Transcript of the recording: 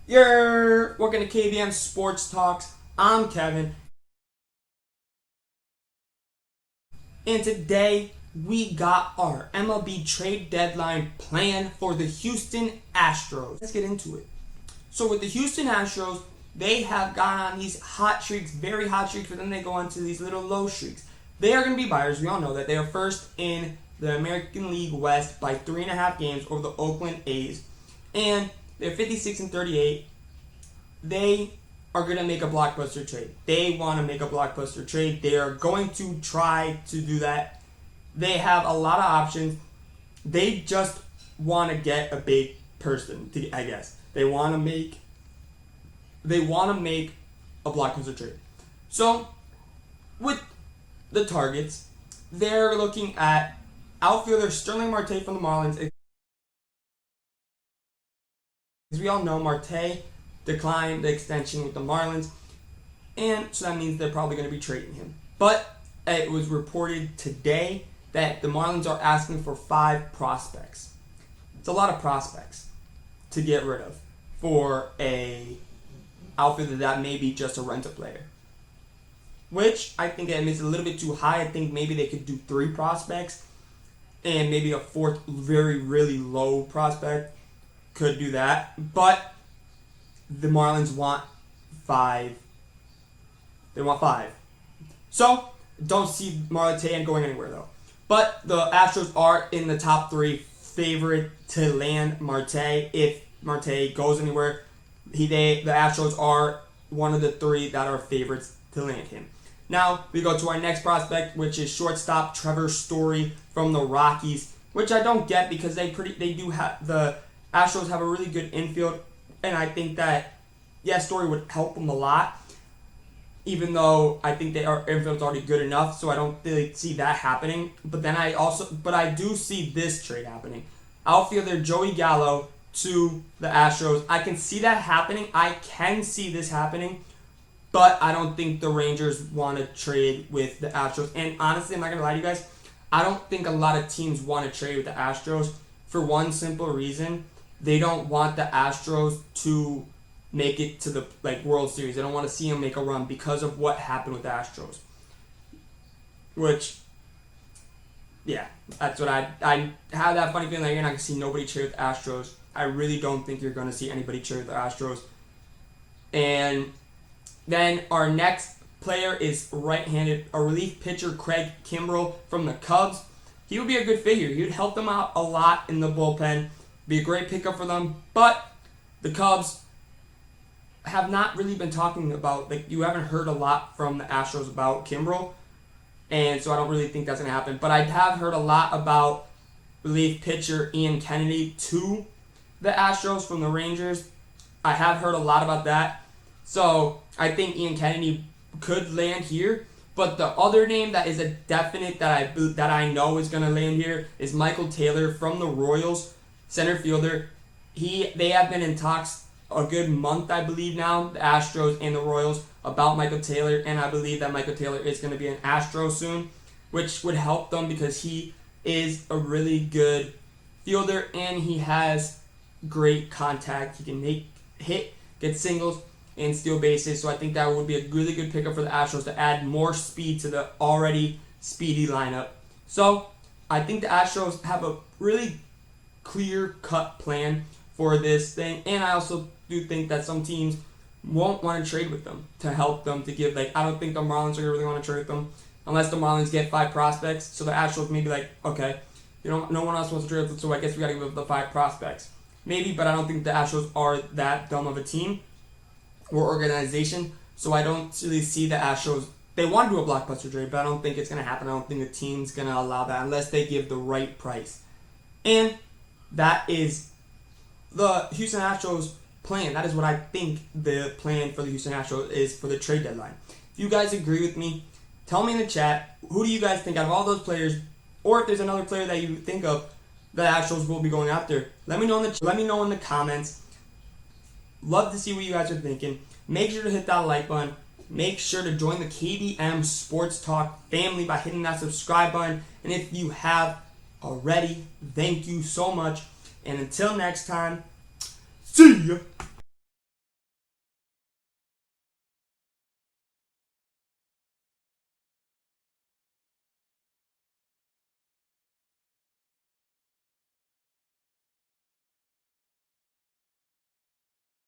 Welcome to KBM Sports Talks. I'm Kevin. And today we got our MLB trade deadline plan for the Houston Astros. Let's get into it. So with the Houston Astros, they have gone on these hot streaks, very hot streaks, but then they go on to these little low streaks. They are going to be buyers. We all know that. They are first in the American League West by 3.5 games over the Oakland A's. And they're 56-38. They are going to make a blockbuster trade. They want to make a blockbuster trade. They are going to try to do that. They have a lot of options. They just want to get a big person, I guess. They want to make a blockbuster trade. So, with the targets, they're looking at outfielder Starling Marte from the Marlins. As we all know, Marte declined the extension with the Marlins, and so that means they're probably going to be trading him. But it was reported today that the Marlins are asking for 5 prospects. It's a lot of prospects to get rid of for a outfielder that may be just a rental player, which I think is a little bit too high. I think maybe they could do 3 prospects, and maybe a 4th very, really low prospect could do that. But the Marlins want 5. They want 5. So, don't see Marte going anywhere, though. But the Astros are in the top 3 favorite to land Marte. If Marte goes anywhere, the Astros are one of the 3 that are favorites to land him. Now, we go to our next prospect, which is shortstop Trevor from the Rockies, which I don't get because the Astros have a really good infield, and I think that, Story would help them a lot, even though I think their infield's already good enough, so I don't really see that happening. But I do see this trade happening. Outfielder Joey Gallo to the Astros. I can see that happening. I can see this happening, but I don't think the Rangers want to trade with the Astros. And honestly, I'm not going to lie to you guys, I don't think a lot of teams want to trade with the Astros for one simple reason. They don't want the Astros to make it to the World Series. They don't want to see them make a run because of what happened with the Astros. Which, that's what I have that funny feeling that you're not going to see nobody trade with the Astros. I really don't think you're going to see anybody trade with the Astros. And then our next player is right-handed, a relief pitcher, Kimbrough from the Cubs. He would be a good figure. He would help them out a lot in the bullpen. Be a great pickup for them. But the Cubs have not really been talking about, you haven't heard a lot from the Astros about Kimbrough. And so I don't really think that's going to happen. But I have heard a lot about relief pitcher Ian Kennedy to the Astros from the Rangers. I have heard a lot about that. So I think Ian Kennedy could land here. But the other name that is a definite that I know is going to land here is Michael Taylor from the Royals, center fielder. They have been in talks a good month, I believe now, the Astros and the Royals, about Michael Taylor, and I believe that Michael Taylor is going to be an Astro soon, which would help them because he is a really good fielder and he has great contact. He can get singles, and steal bases, so I think that would be a really good pickup for the Astros to add more speed to the already speedy lineup. So I think the Astros have a really clear-cut plan for this thing, and I also do think that some teams won't want to trade with them to help them to give, I don't think the Marlins are going to really want to trade with them unless the Marlins get 5 prospects, so the Astros may be okay, no one else wants to trade with them, so I guess we got to give up the 5 prospects. Maybe, but I don't think the Astros are that dumb of a team or organization, so I don't really see the Astros. They want to do a blockbuster trade, but I don't think it's going to happen. I don't think the team's going to allow that unless they give the right price. And that is the Houston Astros plan. That is what I think the plan for the Houston Astros is for the trade deadline. If you guys agree with me, tell me in the chat, who do you guys think out of all those players, or if there's another player that you think of the Astros will be going after, let me know in the comments. Love to see what you guys are thinking. Make sure to hit that like button. Make sure to join the KBM Sports Talk family by hitting that subscribe button. And if you have already, thank you so much. And until next time, see ya.